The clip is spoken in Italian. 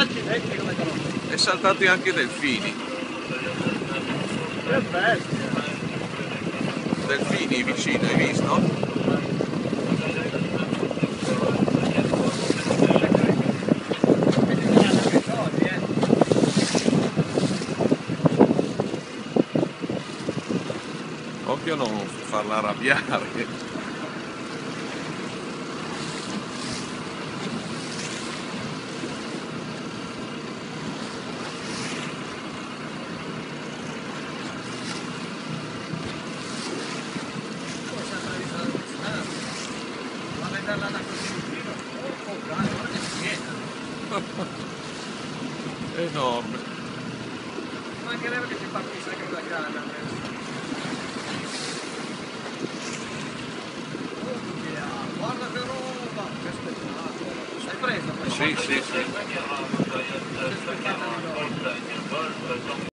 Accidenti come trovo. E saltati anche i delfini. Che bestia. Delfini vicino, hai visto? Occhio a non farla arrabbiare. Enorme. Mancherebbe che si partisse anche da grande. Guarda che roba! Che spettacolo! Hai preso? Sì, sì, sì.